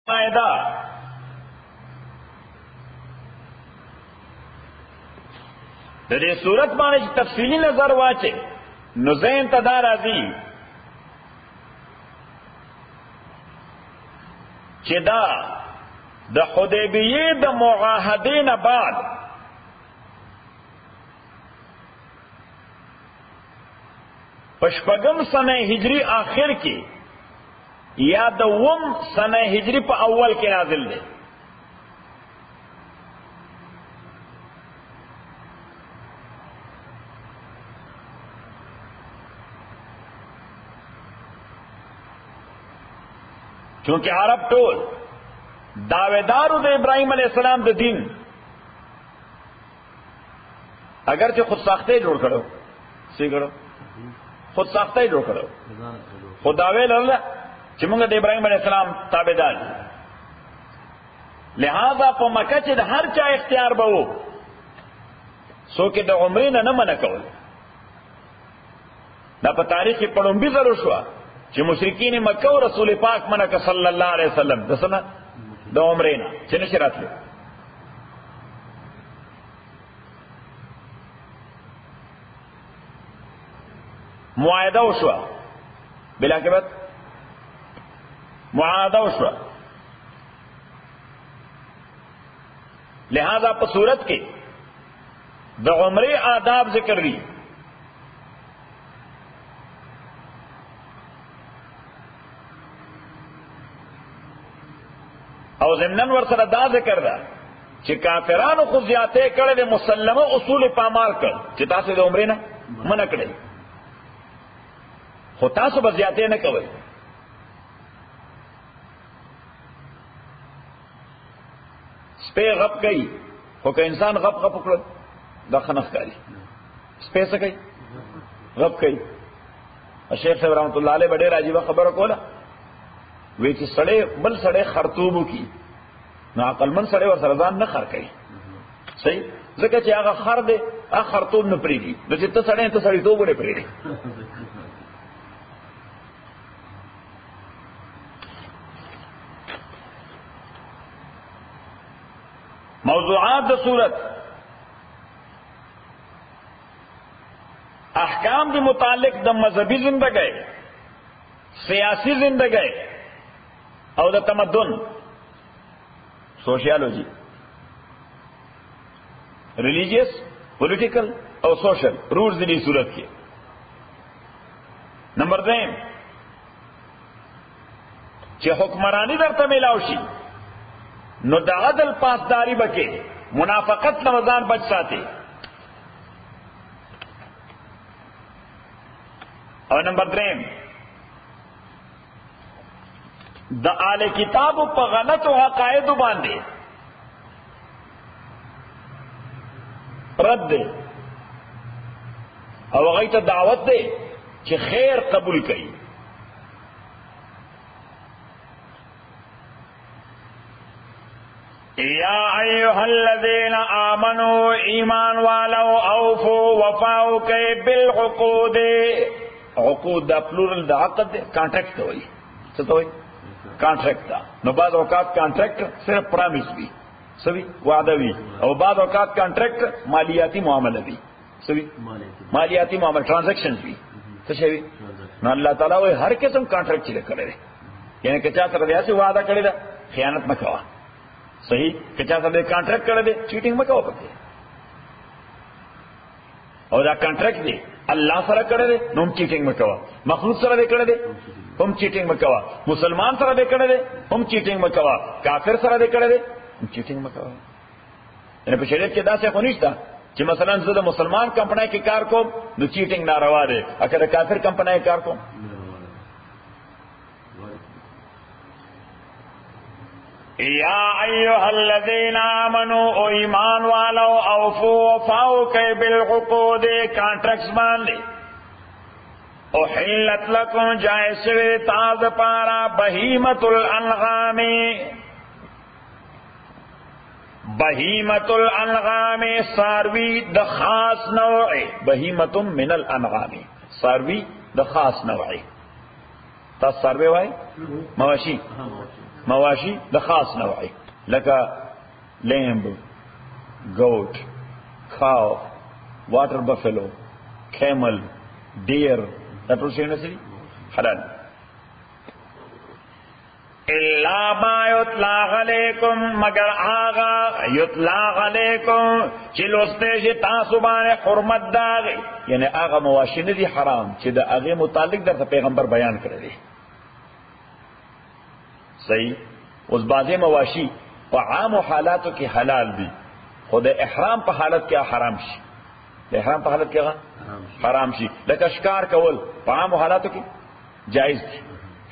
मायदा د دې صورت باندې تفصیلی نظر واچي نو زین تدا راځي چې دا د حدیبیه د معاهدې نه بعد پشپغم سنه هجری آخر کې یا د وم سنه هجری په اول کې نازل دی. چونکہ عرب ټول دعویدارو د ابراہیم علیہ السلام د دین اگرچہ خود ساختہ جوړ کړو سی کړو خود ساختہ جوړ کړو خود دعوی لرله چې موږ د ابراہیم علیہ السلام تابعدار لہذا په مکه چې د هر چا اختیار به وو سو کې د عمرې نه منع کول دا په تاریخ کې پړومبي ضرور شو چې مشرکین مکه او رسول پاک منع ک صلی الله علیه وسلم د سنه د عمرې نه چې نشي راتله. معاهده وشوه بلاکبت معاهده وشوه لہذا په صورت کې د عمرې آداب ذکر دي. او ضمنن ور سره دا ذکر ده چې کافرانو خو زیاته کړه د مسلمه اصول پامال کړ چې تاسو د عمرې نه منع کړئ خو تاسو به زیاته نه کوئ. سپه غپ کوي خو که انسان غپ وکړي دا خنخ کوي. سپه څه کوي؟ غپ کوي. شیخ صاحب رحمت الله علیه ډېر عجیبه خبره کوله وی چې سړی بل سړی خرطوبو کی نو عقلمن سړی ور سره ځان نه خر کوي صحیح ځکه چې هغه خر دی هغه خرطوب نه پریږي نو چې ته سړی ته سړی توب نه پریږي. موضوعات د صورت احکام دی متعلق د مذهبی زندگی سیاسی زندگی او د تمدن سوشیالوجی ریلیجیس پولیٹیکل او سوشل رولز دی صورت کی. نمبر 2 چې حکمرانی درته ملاو شي نو د عدل پاسداری بکې منافقت رمضان بچ ساتي. او نمبر 3 د آل کتابو په غلطو عقایدو باندې رد دی او هغه ته دعوت دی چې خیر قبول کړي. یا ایها الذین آمنوا ایمان والو اوفوا وفاو کوي بالعقود. عقود د پلورل د عقد کانټریکټ وایي څه ته وایي کانٹریکٹ تھا. نو بعض اوقات کانٹریکٹ صرف پرامس بھی سبھی وعدہ بھی اور بعض اوقات کانٹریکٹ مالیاتی معاملہ بھی سبھی مالیاتی معاملہ ٹرانزیکشن بھی تو شوی نو اللہ تعالیٰ وہ ہر قسم کانٹریکٹ چلے کرے رہے یعنی کچا سر دے ایسے وعدہ کرے دا خیانت میں کوا صحیح کچا سر دے کانٹریکٹ کرے دے چیٹنگ میں کوا پکے اور دا کانٹریکٹ دے اللہ سره کړه دې نو چیټینګ مکوا مخلوق سره دې کړه دې هم چیټینګ مکوا مسلمان سره دې کړه دې هم چیټینګ مکوا کافر سره دې کړه دې هم چیټینګ مکوا. یعنی په شریعت کې داسې خو نشته چې مثلا زه د مسلمان کمپنۍ کې کار کوم نو چیټینګ ناروا ده اگر کافر کمپنۍ کې کار کوم. یا ایها الذین آمنوا او ایمان والو اوفوا وفاو کوي بالعقود کانټریکټس باندې. احلت لکم جائز شوی تاز پارا بہیمت الانغام بہیمت الانغام ساروی د خاص نوع بہیمت من الانغام ساروی د خاص نوع تا ساروی وای مواشی مواشي د خاص نوعي لکه لیمب، goat, cow, water buffalo, camel, deer. That will say necessary halal. إلا ما يطلع عليكم مگر آغا يطلع عليكم چې لوسته شي تاسو باندې حرمت داغي، یعنی آغا مواشي نه دي حرام چې د هغه متعلق درته پیغمبر بیان کړی دی. صحیح. اوس بعضی مواشي په عام حالاتو کې حلال دي، خو د احرام په حالت کې حرام شي. د احرام په حالت کې حرام شي. لکه ښکار کول په عام حالاتو کې جایز دي.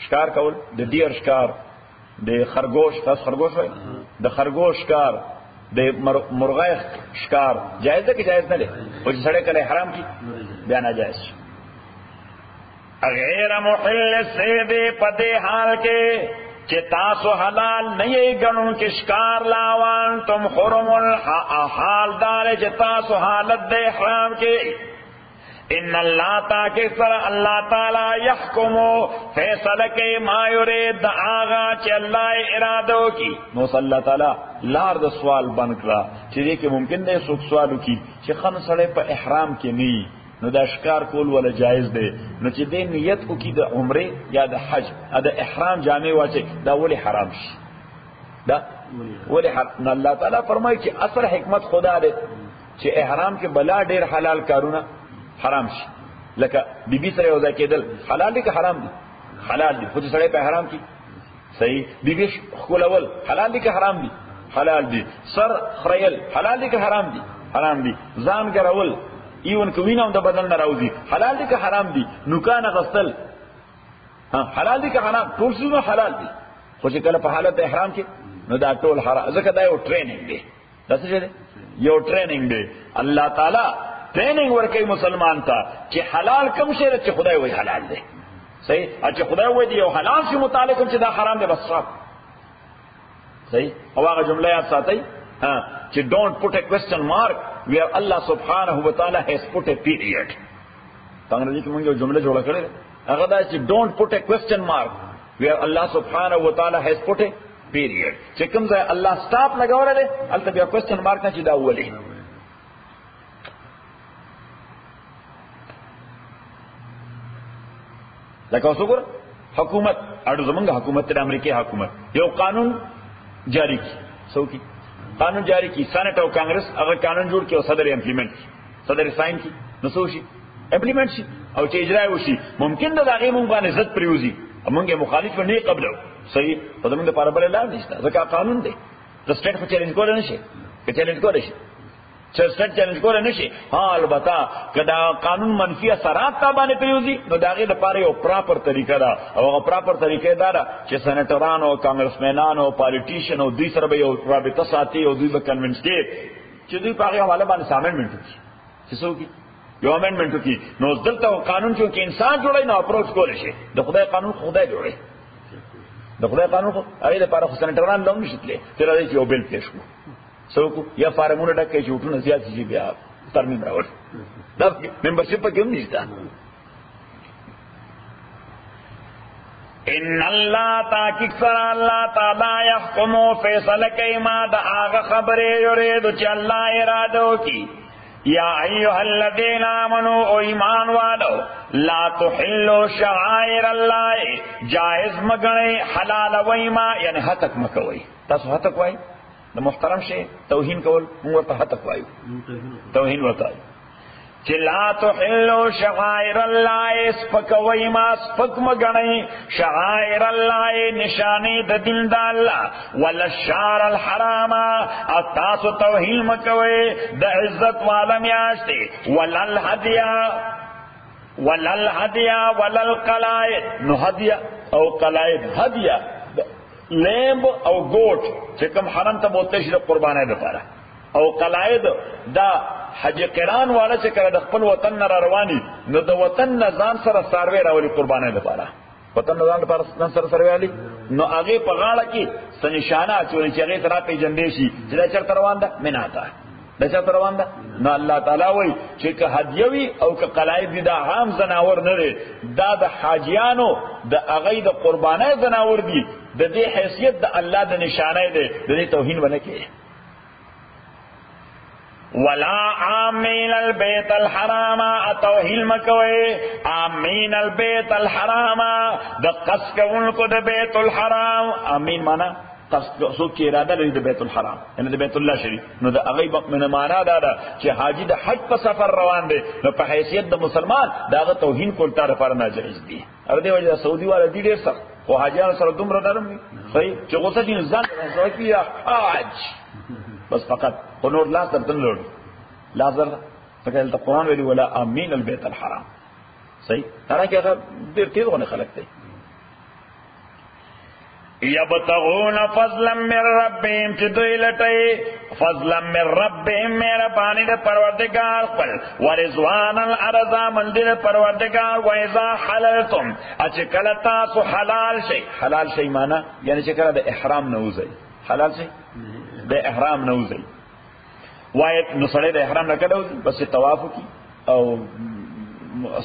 ښکار کول د ډیر ښکار، د خرګوش، تاسو خرګوش وایي، د خرګوش ښکار، د مرغۍ ښکار جایز ده که جایز نه دی؟ او چې سړی کله احرام کی بیا ناجایز شي. غیر محل الصید په دې حال کې چې تاسو حلال نه یې ګڼو کې ښکار لاوان تم حرم الحال دار چې تاسو حالت د احرام کې. ان اللہ تاکہ سر اللہ تعالی یحکمو فیصلہ کے ما یرید آغا چی اللہ ارادو کی. نو صلی اللہ تعالی لار د سوال بن کرا چې دې کې ممکن دی څوک سوالو کی چې خن سړی په احرام کې نه نو دا ښکار کول ولا جایز دی، نو چې دې نیت وکړي د عمره یا د حج د احرام جامې واچي دا ولی حرام شي؟ دا ولی حرام؟ الله تعالی فرمایي چې اصل حکمت خدا دی چې احرام کې بلا ډیر حلال کارونه حرام شي. لکه بیبي سره یو ځای کېدل حلال دي که حرام دي؟ حلال دي. خو چې سړی په احرام کې صحیح بیبي ښکلول حلال دي که حرام دي؟ حلال دي. سر خریل حلال دي که حرام دي؟ حرام دي. ځان ګرول ایون که وینه هم د بدن نه راوځي حلال دي که حرام دي؟ نوکان اغوستل حلال دي که حرام؟ ټول څیزونه حلال دي. خو چې کله په حالت د احرام کې نو دا ټول حرام. ځکه دا یو ټریننګ دی. دا څه دی؟ یو ټریننګ دی. الله تعالی ټریننګ ورکوي مسلمان ته چې حلال کوم شی چې خدای وایي حلال دی. صحیح. چې خدای وایي یو حلال شي متعلق چې دا حرام دی بس صاحب. صحیح. او هغه جمله یاد ساتئ چې don't put a question mark where Allah subhanahu wa ta'ala has put a period. څنګه چې موږ یو جمله جوړه کړې هغه دا چې don't put a question mark where Allah subhanahu wa ta'ala has put a period. چې کوم ځای الله سٹاپ لګاوره دی هلته بیا question mark نه چې دا ولې. لکه اوس وګوره حکومت اړو زمونږ حکومت د امریکای حکومت یو قانون جاری کی څوکي قانون جاری کی سېنات او کانګرس هغه قانون جوړ کړي او صدر امپلیمنٹ صدر ساين کی نو څه شي امپلیمنٹ شي او چې اجرا وشي ممکن د هغه مونږ باندې عزت پریوزي موږ مخالف نه قبلو صحیح په دمن لپاره بل اعلان نشته ځکه قانون دی د سټیټ په چیلنج کول نه شي که چیلنج کول شي چې سټیټ چیلنج کول نه شي البته کدا قانون منفي اثرات تا باندې پریوزي نو داغه لپاره یو پراپر طریقه ده او هغه پراپر طریقه ده چې سېنیټرانو کانګرسمنانو پالیټیشن او دوی سره به یو رابطه ساتي او دوی به کنوینس کې چې دوی په هغه حواله باندې سامنټ کوي چې څوک یو امندمنت کی نو دلته قانون چې انسان جوړای نو اپروچ کول شي د خدای قانون خدای جوړي د خدای قانون خو هغه لپاره خو سېنیټران لوم نشته تر دې چې یو بل پیښ کو څوک یا فارمونه ډکه چې وټونه زیات شي بیا ترمیم راوړ دا ممبرشپ په کوم نشته. ان الله تاکي سر الله تعالی يحكم فیصله کوي ما دا هغه خبره یرید چې الله اراده وکي. یا ایها الذین آمنوا او ایمان والو لا تحلوا شعائر الله جائز مگنی حلال ویما یعنی حتک مکوي. تاسو حتک وای د محترم شی توهین کول موږ ته حتک وایو توهین وتای چې لا تحلوا شعائر الله سپکوي ما سپک مگنی شعائر الله نشانی د دین د الله ولا الشهر الحرام او تاسو توهین مکوي د عزت والا میاشتې ولا الهدیا ولا القلائد نو هدیا او قلائد هدیا لیمب او گوٹ چې کوم حرم ته بوتل شي د قربانۍ لپاره او قلائد دا حج قران والا چې کړه د خپل وطن نه رواني نو د وطن نه ځان سره سروي راولي قربانۍ لپاره وطن نه ځان لپاره ځان سره سروي علي نو هغه په غاړه کې سنشانه چوري چې هغه ترا پیجندې شي چې دا چرته روان ده مینا ده دا چرته روان ده نو الله تعالی وایي چې که هدیوي او که قلائد دي دا عام زناور نه دي دا د حاجیانو د هغه د قربانۍ زناور دي د دې حیثیت د الله د نشانه دی، د دې توهین ونه کې. ولا آمین البیت الحرام، توهین مکوي آمین البیت الحرام، د قصد کوونکو د بیت الحرام. آمین معنا قصد څوک چې اراده لري د بیت الحرام یعنی د بیت الله شریف، نو د هغه من معنا دا ده چې حاجی د حج په سفر روان دی، نو په حیثیت د مسلمان داغه توهین کول تر لپاره ناجایز دي. ار دې وجه سعودي والا دي ډېر سخت او حاجیان سره دومره نرم دي صحیح چې غوسه دي ځان راځي یا حج بس فقط نور لا ترتن لور لا زر فکر ته قرآن ویلی ولا امین البیت الحرام صحیح ترا کې هغه ډېر تیز غونه خلک دي. یبتغون فضلا من ربهم، چې دوی لټي فضلا من ربهم، مهرباني د پروردگار خپل، ورضوان الارض من د پروردگار، و اذا حللتم، چې کله تاسو حلال شي، حلال شي معنا یعنی چې کله د احرام نه وځي، حلال شي د احرام نه وځي، وای نو سره د احرام نه کډو بس طواف کی او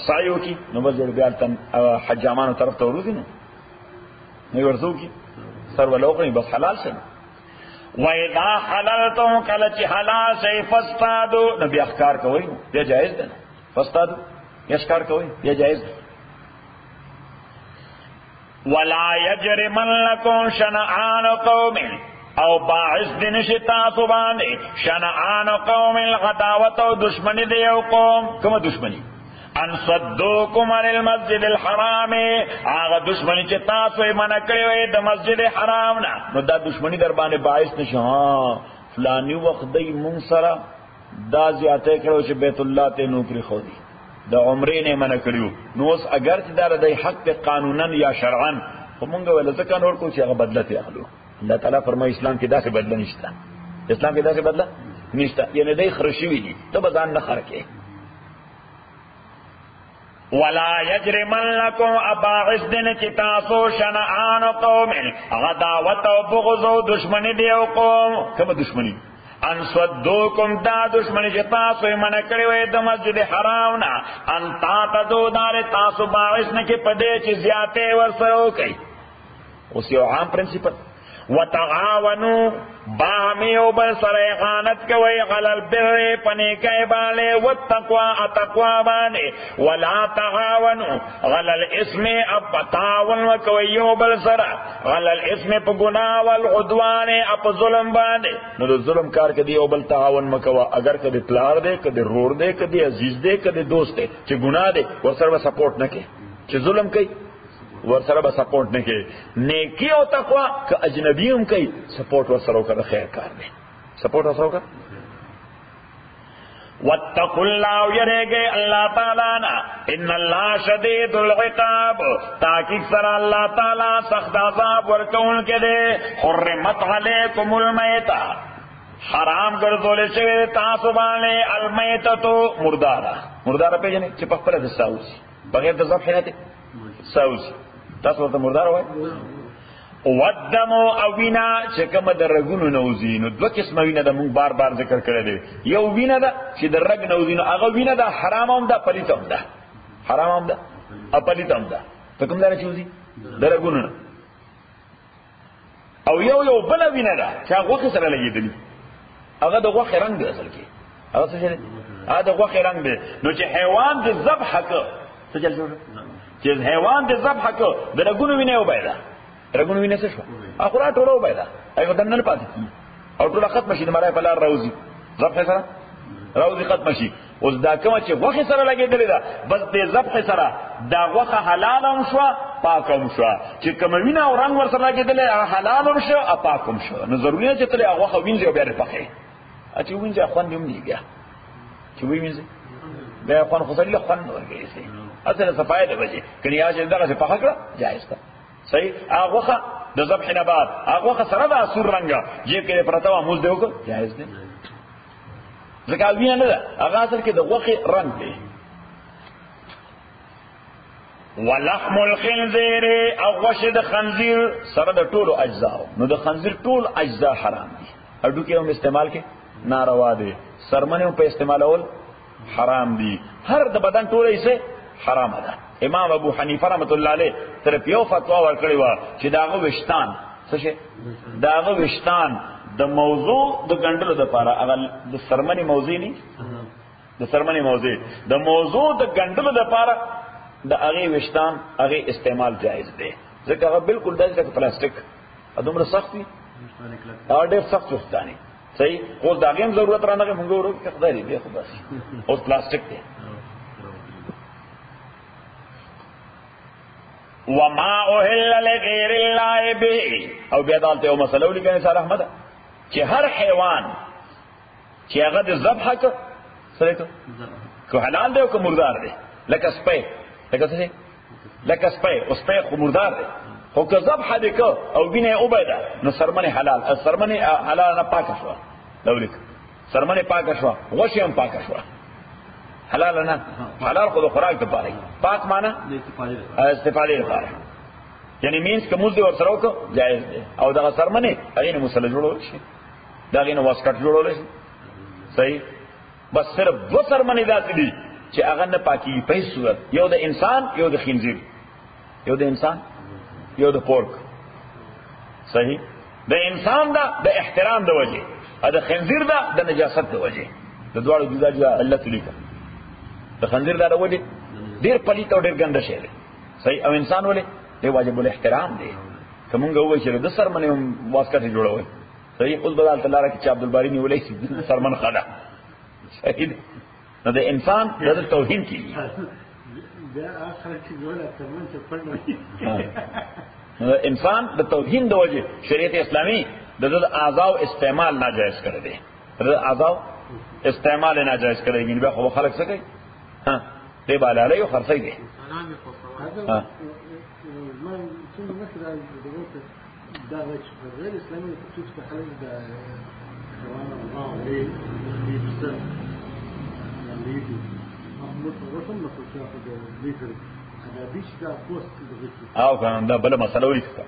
سعی وکي، نو بس بیا تم حجامانو طرف ته ورځي نو ورځو کی سر ولوغنی بس حلال شي. وَإِذَا حَلَلْتُمْ کله چې حلال شي فاصطادوا، نو بیا ښکار کوئ، بیا جایز ده. فاصطادوا یا ښکار کوئ بیا جایز ده. وَلَا يَجْرِمَنَّكُمْ شَنَآنُ قَوْمٍ، او باعث دې نشي تاسو باندې شنآن قوم العداوت، او دشمنی د یو قوم. کومه دشمنی؟ ان صدوکم عن المسجد الحرام، هغه دشمنی چې تاسو یې منع کړی وي د مسجد حرام نه، نو دا دشمنی در باندې باعث نشي ها فلانی وخت دی مونږ سره دا زیاته کړو چې بیت الله ته نوکری خو دی د عمرې نه منع کړیو، نو اوس اگر چې دا د حق قانونا یا شرعا خو مونږ ول ځکه نور کو چې هغه بدلته اخلو. الله تعالی فرمایي اسلام کې داسې بدله نشته، اسلام کې داسې بدله نشته، یعنی دای خرشوي دي ته بزان نه خرکه. ولا یجرمنکم اباعث دین چې تاسو شنآن قوم عداوت او بغض او دشمنی دی او قوم. کومه دشمنی؟ ان صدوکم، دا دشمنی چې تاسو یې منع کړی وای د مسجد حرام نه، ان تعتدوا دار تاسو باعث نه کې پدې چې زیاته ورسره وکړي. اوس یو عام پرنسپل وتعاونوا باهمی او بل سره اعانت کوي علی البر پنیکای باندې والتقوا تقوا باندې، ولا تعاونوا علی الاثم ابتاون کوي او بل سره علی الاثم په ګناه والعدوان اپ ظلم باندې. نو د ظلم کار کدی او بل تعاون مکوا، اگر کدی پلار دی کدی رور دی کدی عزیز دی کدی دوست دی چې ګناه دی ورسره سپورټ نه کوي، چې ظلم کوي ورسره به سپورټ نه کوي. نیکی او تقوا که اجنبی هم کوي سپورټ ورسره وکړه، خیر کار دی سپورټ ورسره وکړه. واتقوا الله، یریږئ الله تعالی نه، ان الله شدید العقاب، تاکید سره الله تعالی سخت عذاب ورکوونکی دی. حرمت علیکم المیتہ، حرام ګرځول شوی تاسو باندې المیتۃ مرداره. مرداره پیژنئ چې په خپله د ساوسي بغیر د ذبح نه ساوسي، تاسو ورته مردار وای. ودم او وینا چې کومه د رګونو نوځي، نو دوه قسمه وینا د مونږ بار بار ذکر کړی دی. یو وینا ده چې د رګ نوځي، نو هغه وینا ده حرام هم ده پلیت هم ده، حرام هم ده او پلیت هم ده. ته کوم ځای چې وځي د رګونو، او یو بل وینا ده چې هغه سره لګیدلی، هغه د غوښې رنگ دی اصل کې، هغه څه دی؟ هغه د غوښې رنگ دی. نو چې حیوان د ذبح کړ څه چل شو؟ چې حیوان د ذبح کو د رګونو وینه وبایدا، رګونو وینه څه شو؟ اخره ټوله وبایدا، هغه دنه نه پاتې او ټوله ختم شي، د مړای په لار راوځي، ذبح سره راوځي ختم شي. اوس دا کوم چې غوښه سره لګېدلې ده بس د ذبح سره دا غوښه حلال هم شو پاک هم شو، چې کوم وینه او رنگ ور سره لګېدلې حلال هم شو او پاک هم شو. نو ضروري نه چې تل هغه غوښه وینځي او بیا رپخې اچي وینځي خوند هم نه بیا چې وینځي بیا خوند خو سړي خوند ورګي اصل صفای ده بچي کني یا چې دغه څه پخ کړه جایز ده صحیح. هغه د ذبح نه بعد هغه سره د اسور رنګ جیب کې پرتا و موږ دیو کو جایز ده، ځکه وینه نه ده هغه اصل کې د غوخه رنگ دی. ولحم الخنزير، او غوښه د خنزیر سره د ټولو اجزا، نو د خنزیر ټول اجزا حرام دي. اډو کې هم استعمال کې ناروا دي، سرمنه په استعمالول حرام دي، هر د بدن ټوله یې حرام ده. امام ابو حنیفه رحمۃ اللہ علیہ طرف یو فتوا ورکړی و چې داغه وشتان څه شي داغه وشتان د موضوع د ګڼلو د لپاره هغه د سرمنی موضوع نه د سرمنی موضوع د موضوع د ګڼلو د لپاره د هغه وشتان هغه استعمال جایز دی ځکه هغه بالکل داسې پلاستیک ادمره سخت وي او ډېر سخت وستانی صحیح اوس دا غیم ضرورت را نه موږ ورو کې خدای دې خو بس اوس پلاستیک دی وما اوهل لغیر الله به او بیا دالته یو مسله ولیکن سره احمد چې هر حیوان چې هغه د ذبح سره کو حلال دی او کو مردار دی لکه سپی لکه څه لکه سپی او سپی خو مردار دی خو که ذبح دی کو او بینه او بيده نو سرمنه حلال سرمنه حلال نه پاک شو لولیک سرمنه پاک شو غوښه هم پاک شو حلال نه حلال خو د خوراک لپاره پاک معنی استفاده لپاره یعنی مینس که موږ ور سره وکړو جایز دی او دا سرمنه هغه مسله جوړول شي دا غینه واسکټ جوړول شي صحیح بس صرف دو سرمنه داسې دي چې هغه نه پاکي په صورت یو د انسان یو د خنزیر یو د انسان یو د پورک صحیح د انسان دا د احترام د وجه او د خنزیر دا د نجاست د وجه د دواړو جدا جدا علت لیکه د خنزیر دا د وجه ډیر پلیت او ډیر ګنده شی دی صحیح او انسان ولې دی واجب الاحترام دی کومه وایي چې د سرمنه واسکټ جوړوي صحیح اوس بدل تعالی کې چې عبد الباری نیولې سي سرمن خدا صحیح نو د انسان د توهین کیږي دا اخر کې ولا سرمن څه پړنه انسان د توهین د وجه شریعت اسلامی د اعضاء استعمال ناجائز کړی دی د اعضاء استعمال ناجائز کړی دی به خو خلک څه کوي ها دی بالا له خرڅي دی ها ما څنګه مثلا دا غیر اسلامي چې په حالت د روان الله عليه وسلم لیدي محمود رسول الله صلی الله علیه وسلم لیدل دا بیش دا پوسټ د او کنه دا بل مسله ولیکه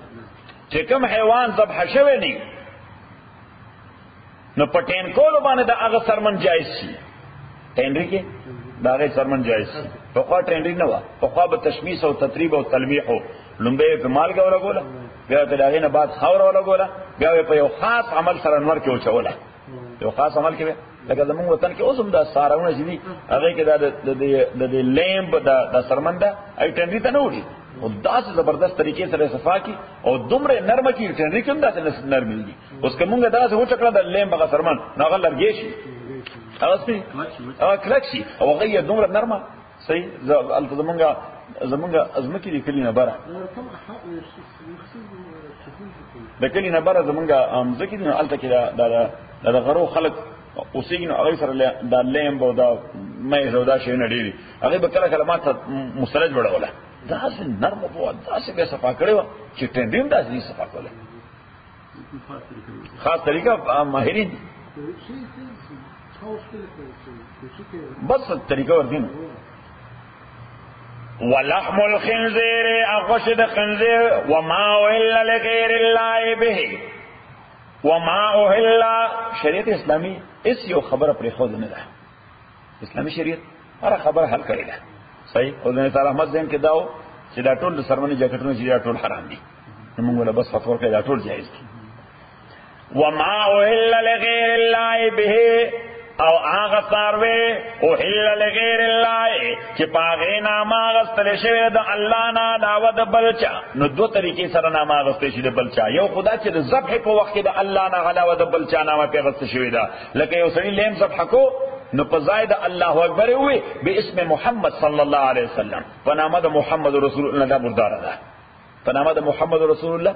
چې کوم حیوان ذبح شوی نه نو پټین کول باندې دا هغه سرمن جایز شي ټینډری کې دا هغه سرمن جایز شي په خوا ټینډری نه و په خوا به تشمیس او تطریب او تلمیح لومبه په مال غوړه ګوله بیا ته داغه نه بعد خاور ولا ګوله بیا په یو خاص عمل سره انور کې وچوله یو خاص عمل کې لکه زموږ وطن کې اوسم دا سارونه چې دي هغه کې د لیمب د سرمنده ای ټینډری ته نه وړي او داسې زبردست طریقې سره صفا کی او دومره نرمه کی ټینډری کوم داسې نرمي اوس کومه داسې وچکړه د لیمب هغه سرمن هغه لرګي شي هغه سپي هغه کلکشي او هغه دومره نرمه صحیح زمونږ ازمکې دي کلی نه بره د کلی نه بره زمونږ ځکه دي الته کې دا غرو خلک اوسېږي نو هغه سره دا لیمب او دا مې زودا شي نه ډېری هغه به کله کلمات مسترج وړوله داسې نرمه وو داسې به صفا کړو چې ټینډیم داسې صفا کوله خاص طریقه ماهرین بس طریقه ورته ولحم الخنزير اغشد خنزير وما أهل لغير الله به وما أهل شریعت اسلامی اس یو خبره پر خود نه ده اسلامی شریعت هر خبره حل کړی ده صحیح او د تعالی احمد زین کې داو چې دا ټول سرمنی جاکټونه چې دا ټول حرام دي موږ ولا بس فتوا کوي دا ټول جایز دي وما أهل لغير الله به او هغه ساروی او حل لغیر الله چې پاغه نامه غستل شوی د الله نه داو د بلچا نو دو طریقې سره نامه غستل شوی د بلچا یو خدا چې د ذبح په وخت د الله نه علاوه د بلچا نامه په غستل شوی دا لکه یو سړي لیم ذبح کو نو په زائد الله اکبر وي به اسم محمد صلی الله علیه وسلم په نامه د محمد رسول الله دا مردار ده په نامه د محمد رسول الله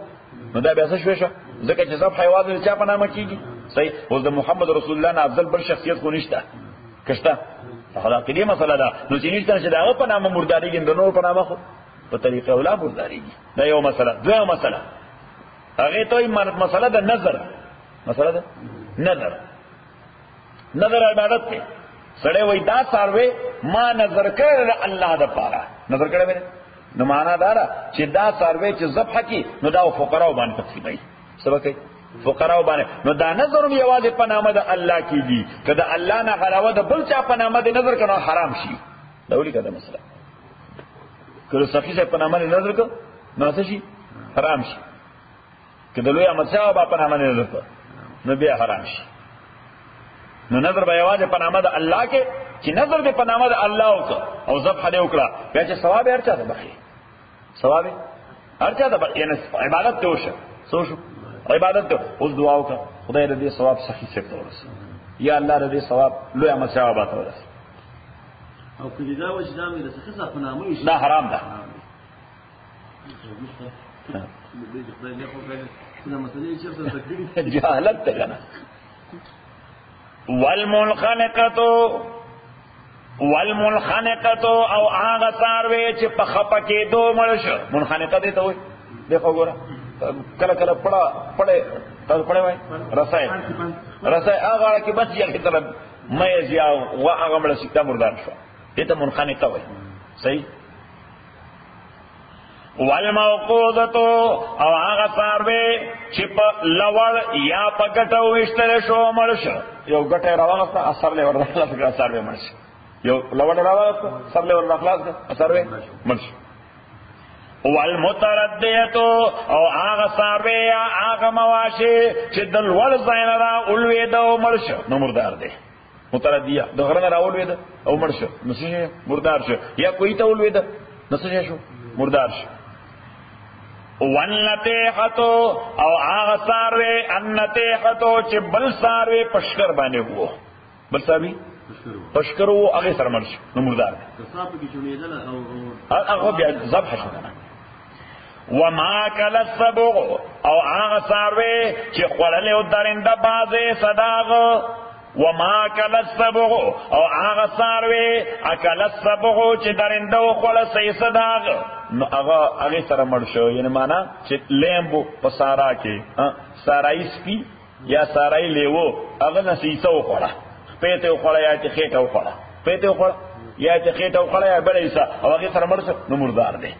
نو دا بیا څه شوی شو ځکه چې ذبح یوازې چا په نامه کیږي صحیح او د محمد رسول الله نه افضل بل شخصیت خو نشته کشته خدا کې دې مسله ده نو چې نشته چې دا په نامه مرداريږي د نور په نامه خو په طریقه اوله مرداريږي دا یو مسله دوه مسله هغه ته مسله ده نظر مسله ده نظر عبادت ته سړی وای دا ساروي ما نظر کړل الله د پاره نظر کړل نو معنا دا چې دا ساروي چې ذبح کی نو دا فقراو باندې تقسیمای سبا فقراو باندې نو دا نظر یوازې په نامه د الله کیږي کله الله نه علاوه د بل چا په نامه د نظر کنه حرام شي دا ولي کده مسله که سخی صاحب په نامه نظر کو نو څه شي حرام شي، که د لوی احمد شاه بابا په نامه نظر کو نو بیا حرام شي. نو نظر به یوازې په نامه د الله کې چې نظر دې په نامه د الله وکړه او ذبح دې وکړه، بیا چې ثواب یې هر چا ته بخي، ثواب یې هر چا ته بخي، یعنی عبادت ته وشه څه شو عبادت ته. اوس دعا وکړه خدای دې ثواب سخی صاحب ته ورسوي، یا الله دې ثواب لوی احمد شاه بابا ته ورسوي. او کله دا وجه دا مې د سخی صاحب په نامه دا حرام ده. جهالت ته کنه. والمنخنقه او هغه څاروي چې په خپه کېدو مړ شو، منخنقه دي ته وایي. دیکھو ګوره کله کله پړې تاسو پړې وایي رسای هغه کې بس یې طرف مې یا هغه مړ شي تا مردار شو، دې ته منخنقه وایي. صحیح. والموقوذه او هغه څاروي چې په لوړ یا په ګټه وشتل شو مړ شو، یو ګټه راوغسته اثر له ورته خلاص کړه، اثر به مړ شي. یو لوړ راوغسته اثر له ورته خلاص کړه، اثر به مړ شي. والمترديه او هغه څاروي هغه مواشي چې د لوړ ځای نه را اولوي او مړ شو نو مردار دي. مترديه د غره نه را اولوي او مړ شو نو څه مردار شو، یا کوئی ته اولوي نو څه شو مردار شو. والنتیحتو او آغا ساروی النتیحتو چه بل ساروی پشکر بانے ہوا، بل ساروی پشکر ہوا اغی سر مرش نموردار اغا بیا زبح شدنا. وما کل السبغ او آغا ساروی چه خوللی درنده بازی صداغ. وما کل السبغ او آغا ساروی اکل السبغ چه درنده و خول سی صداغ نو هغه سره مړ شو، یعنی معنا چې لیمبو په سارا کې سارای سپي یا سارای لیوو هغه نسیسه وخوړه، پیته وخوړه یا چې خېټه وخوړه، پیته وخوړه یا چې خېټه وخوړه یا بلې سا او هغه سره مړ شو نو مردار دی.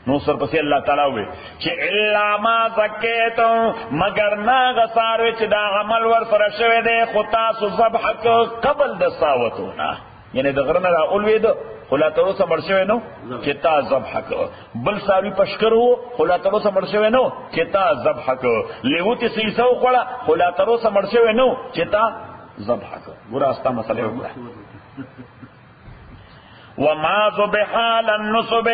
نو سر پسې الله تعالی وې چې الا ما زکیتم مگر نا غساروي چې دا عمل ور سره شوی دی خو تاسو ذبح قبل د ساوتونه، یعنی د غرنه را اولوید خلا تروسه مړ شوی نو چې تا ذبح کو، بل ساروي پشکر وو خلا تروسه مړ شوی نو چې تا ذبح کو، لیوتی سیسو خلا خلا تروسه مړ شوی نو چې تا ذبح کو. ګور استا مسئله وګوره. وما ذبح للنصب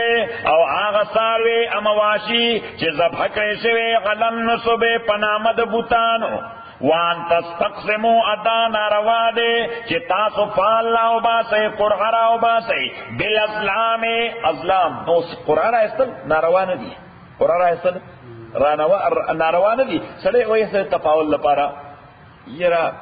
او هغه ساروي امواشي چې ذبح کړي شوی غلن نصب پنامه د بوتانو. وان تستقسموا ادا ناروا دے چې تاسو فالله او باسي قرعه او باسي بالازلام ازلام. نو قرعه استل ناروا نه دي، قرعه استل رانوا ناروا نه دي. سړی وایي څه تفاول لپاره یرا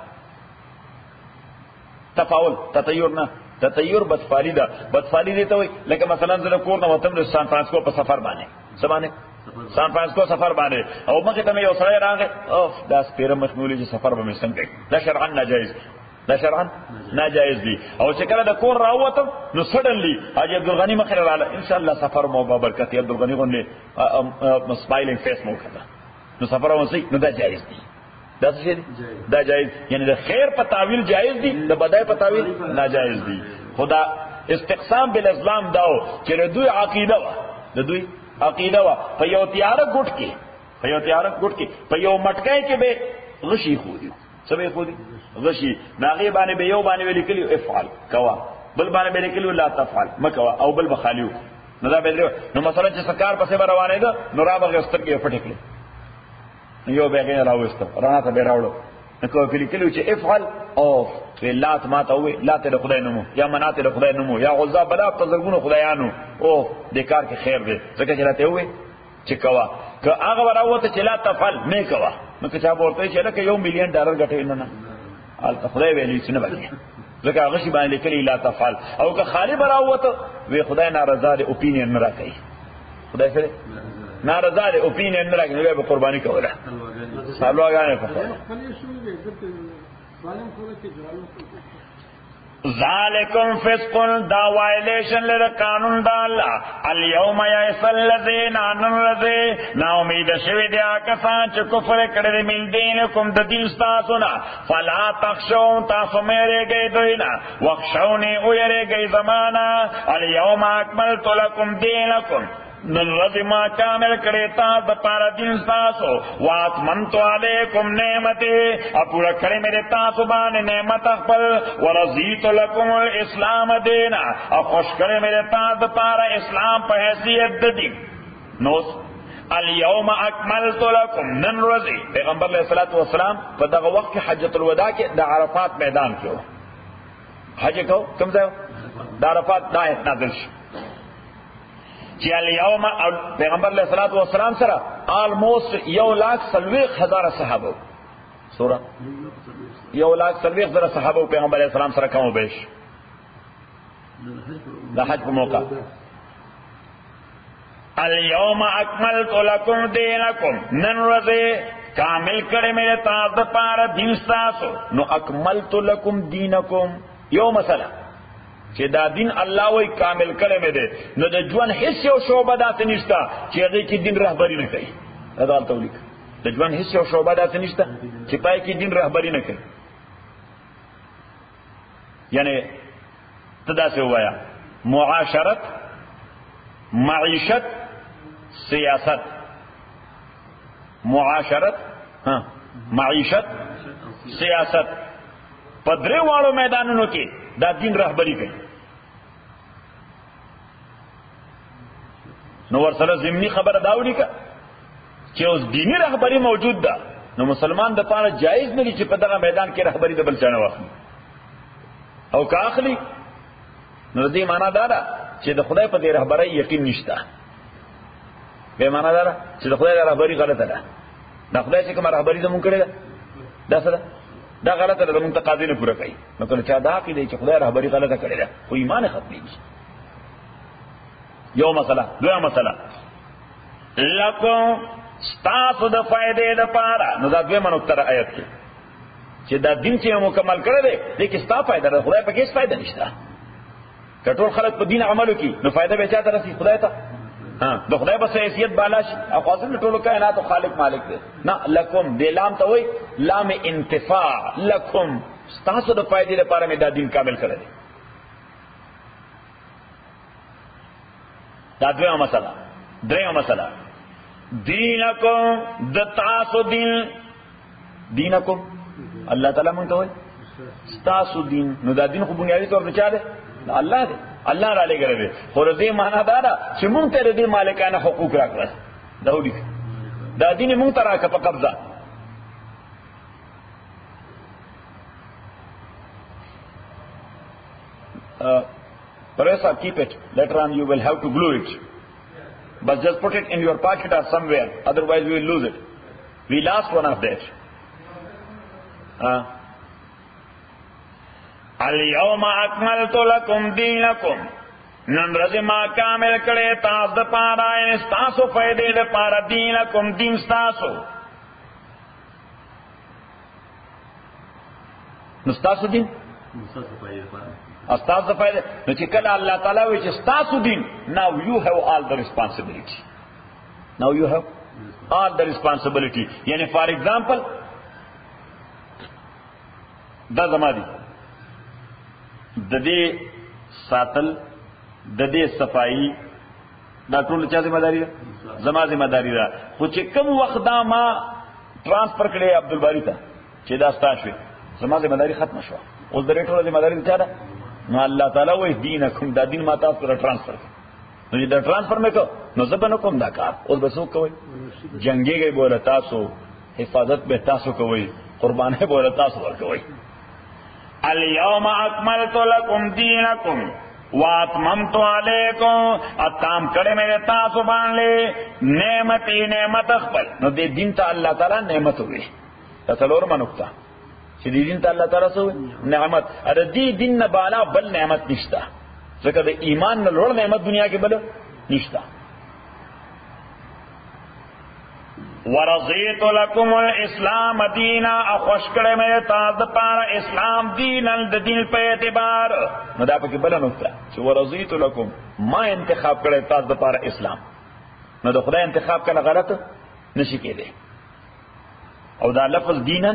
تفاول تطیر نه، تطیر بدفالی ده. بدفالی دي ته وایي لکه مثلا زه کور نه وتم د سان فرانسیسکو په سفر باندې سبانه سان فرانسیسکو سفر باندې او مخه ته یو سړی راغی اوف دا سپیره مخمولي چې سفر به مې څنګه دا شرعاً ناجایز، دا شرعاً ناجایز دي. او چې کله د کور راووتم نو سډنلی حاجی عبدالغنی مخه رااله ان شاء الله سفر مو برکت عبدالغنی غونډه سمایلینګ فیس مو کړه نو سفر ونسي نو دا جایز دي. دا څه دا جایز، یعنی د خیر په تعویل جایز دي، د بدای په تعویل ناجایز دي. خدا استقسام بالاسلام داو چې د دوی عقیده وا، د دوی عقیده وا په یو تیار ګټ کې، په یو تیار ګټ کې په یو مټکای کې به غشي خو دي سبې خو دي غشي ناغي باندې به یو باندې ولیکلی افعل کوا، بل باندې به لیکلی لا تفعل مکوا، او بل بخالیو نو دا به نو مثلا چې سکار پسې روانه ده نو را به استر کې پټکلی یو به غیر راوستو رانا ته به راوړو نو کو لیکلی چې افعل او لات ما ته وي لات له خدای نومو یا منات له خدای نومو یا غزا بلا په زرګونو خدایانو او د کار کې خیر دی ځکه چې راته وي چې کوا که هغه وراوته چې لا تفعل نه کوا نو که چا ورته چې لکه $1 مليون ګټي نه ال خدای ویلی څه نه باندې ځکه هغه شی باندې لیکلی لا تفعل او که خالی براوته وی خدای ناراضه دی اپینین نه راکړي، خدای سره ناراضه دی اپینین نه راکړي به قرباني کوله سالو غانه په ذالکم فسقن دا وائلیشن لر قانون دا اللہ الیوم یئس الذین ننرزی نا امید شوی دیا کسان چه کفر کردی من دینکم دا دین ستاسونا فلا تخشون تاسو میرے گئی دوینا وخشونی اویرے گئی زمانا الیوم اکملت لکم دینکم نن رضی ما کامل کرے تاس دا پارا دین ساسو واتمنتو علیکم نعمتی اپورا کرے میرے تاسو بانے نعمت اخبر ورضیت لکم الاسلام دینا اخوش کرے میرے تاس دا پارا اسلام پہ حیثیت دین نوز الیوم اکملت لکم نن رضی پیغمبر علیہ السلام پہ دا وقت کی حجت الوداع کے دا عرفات میدان کیو حج کو کم سے دا عرفات دا اتنا دلش چی الیوم پیغمبر علیہ السلام سرا آلموسٹ 1,40,000 صحابہ سورہ 1,40,000 صحابہ پیغمبر علیہ السلام سرا کم و بیش دا حج پر موقع الیوم اکملت لکم دینکم نن رضی کامل کرے میرے تاس دا پارا دین ستاسو نو اکملت لکم دینکم یو مسئلہ چې دا دین الله وی کامل کړی مې دی نو د ژوند هیڅ یو شعبه داسې نشته چې هغې کې دین رهبري نه کوي دا هلته ولیکه د ژوند هیڅ یو شعبه داسې نشته چې پای کې دین رهبري نه کوي یعنی ته داسې ووایه معاشرت معیشت سیاست معاشرت معیشت سیاست په درې واړو میدانونو کې دا دین رهبري کوي نو ورسره ضمني خبره دا ولیکه چې اوس دینی رهبري موجود ده نو مسلمان د پاره جایز نه دي چې په دغه میدان کې رهبري د بل چا نه واخلي او که اخلي نو دې معنا دا ده چې د خدای په دې رهبري یقین نشته به معنا دا ده چې د خدای رهبري غلطه ده د خدای چې کوم رهبري زموږ کړی ده دا څه ده دا غلطه ده زموږ تقاضې نه پوره کوي نو کله چا دا عقیده چې خدای رهبري غلطه کړې ده خو ایمان ختمېږي یو مسله دویمه مسله لکم ستاسو د فائدې دپاره نو دا دویمه نقطه ده آیت کې چې دا دین چې مکمل کړی دی دې کې ستا فایده ده خدای پکې هېڅ فایده نشته که ټول خلک په دین عمل وکړي نو فایده به چا ته رسي خدای ته د خدای بس حیثیت بالا شي او خاصه ټولو کائنات خالق مالک دی نه لکم دې لام ته وایي لام انتفاع لکم ستاسو د فایدې لپاره مې دا دین کامل کړی دی دا دویمه مسله دریمه مسله دینکم د تاسو دین دینکم الله تعالی مونږ ته وایي ستاسو دین نو دا دین خو بنیادي طور په چا دی الله دی الله را لګره دی خو دې معنا دا ده چې مونږ ته دې مالکانه حقوق راکړل دا ودی دا دین مونږ ته راکړه په قبضه Paresa, keep it. Later on you will have to glue it. But just put it in your pocket or somewhere. Otherwise we will lose it. We lost one of that. اليوم اکملت لکم دینکم نن رضی ما کامل کړی تاسو د پاره ستاسو فائدې د پاره دینکم دین ستاسو نو ستاسو دین ستاسو فائدې نو چې کله الله تعالی وایي چې ستاسو دین now you have all the responsibility now you have all the responsibility یعنی for example دا زما دي د دې ساتل د دې صفائی دا ټول چا ذمہ داری ده زما ذمہ داری ده خو چې کوم وخت دا ما ترانسفر کړی عبدالباری ته چې دا ستاسو زما ذمہ داری ختم شو اوس د ټول ذمہ داری چا ده نو الله تعالی وایي دینکم دا دین ما تاسو سره ترانسفر نو چې دا ترانسفر مې کو نو زه به نه کوم دا کار اوس به څوک کوي جنگيږي بوله تاسو حفاظت به تاسو کوي قربانه بوله تاسو ورکوي اليوم اکملت لکم دینکم واتممت علیکم اتام کړه مې تاسو باندې نعمتي نعمت خپل نو دې دین ته الله تعالی نعمت وي تاسو نقطه چې دې دین ته الله تعالی سو نعمت ار دې دین نه بالا بل نعمت نشته ځکه د ایمان نه لوړ نعمت دنیا کې بل نشته ورضیت لکم الاسلام دینا اخوشکڑے میں تاز پارا اسلام دینا د دین پہ اعتبار نو دا پکی بلا نکتا چو ورضیت لکم ما انتخاب کرے تاز پارا اسلام نو دا خدا انتخاب کرنا غلط نشی کے دے او دا لفظ دینا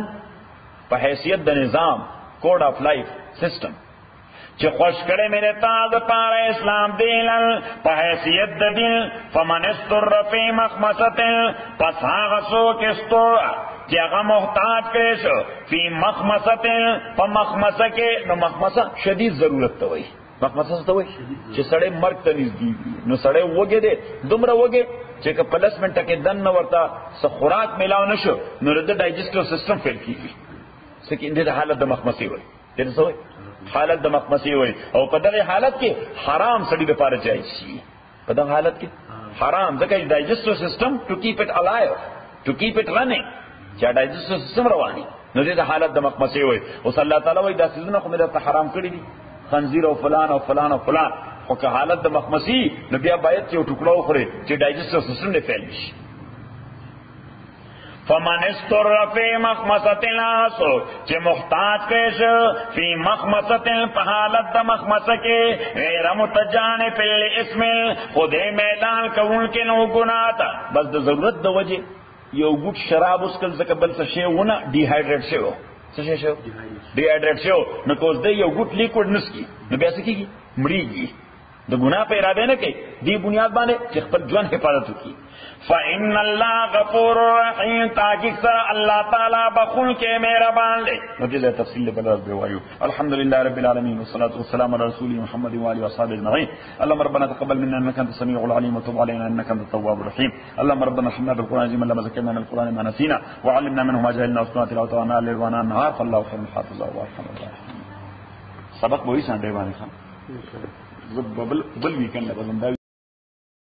پا حیثیت دا نظام کوڈ آف لائف سسٹم چه خوش کرے میرے تاز پارا اسلام دینل پا حیثیت دا دین فمن استر فی مخمصت پس آغسو کستو چه اغا محتاج کریشو فی مخمصت پا مخمصہ کے نو مخمصہ شدید ضرورت توئی مخمصہ توئی چه سڑے مرگ تنیز دی نو سڑے وگے دے دمرا وگے چه که پلس منٹا کے دن نورتا سا خوراک ملاو نشو نو رد ڈائجسٹو سسٹم فیل کی گئی سکی اندے دا حالت دا مخمصی ہوئی تیرے سوئی حالت دا مخمصی ہوئی او پا دغی حالت کے حرام سڑی دا پارا جائز شی پا دغی حالت کے حرام ذکر ڈائجسٹو سسٹم ٹو کیپ اٹ الائیو ٹو کیپ اٹ رننگ چاہ ڈائجسٹو سسٹم روانی نو دے دا حالت دا مخمصی ہوئی اس اللہ تعالیٰ وی دا سیزن خو میرے تا حرام کری دی خنزیر او فلان او فلان او فلان خو که حالت دا مخمصی نو بیا باید چه ٹکڑا اخرے چه ڈائجسٹو سسٹم نے فیل بشی فمن استر فی مخمصت الاسو چه محتاج کیش فی مخمصت پحالت دا مخمصہ کے غیر متجانف الاسم خود میدان کون کے نو گناتا بس دا ضرورت دا وجہ یو گوٹ شراب اسکل زکا بل سا شے ہونا ڈی ہائیڈریٹ شے ہو سشے شے ہو ڈی ہائیڈریٹ شے ہو نکوز دے یو گوٹ لیکوڈ نسکی نو بیاسے کی گی مڑی گی دا گناہ پہ ارادے نہ کہ دی بنیاد بانے چخ پر جوان حفاظت کی فَإِنَّ اللَّهَ غَفُورٌ رَحِيمٌ تاکہ سر اللہ تعالیٰ بخون کے میرا بان لے نتیجہ تفصیل لے بلد بیوائیو الحمدللہ رب العالمین والصلاة والسلام على رسول محمد وآلہ وصحابہ اجمعین اللهم ربنا تقبل منا انك انت السميع العليم وتب علينا انك انت التواب الرحيم اللهم ربنا ارحمنا بالقرآن العظيم لما ذكرنا من القرآن ما نسينا وعلمنا منه ما جهلنا واصلنا تلاوته وانا الليل وانا النهار فالله خير الحافظ وارحم الراحمين سبق وہی سانڈے بانے خان بل ویکن لگا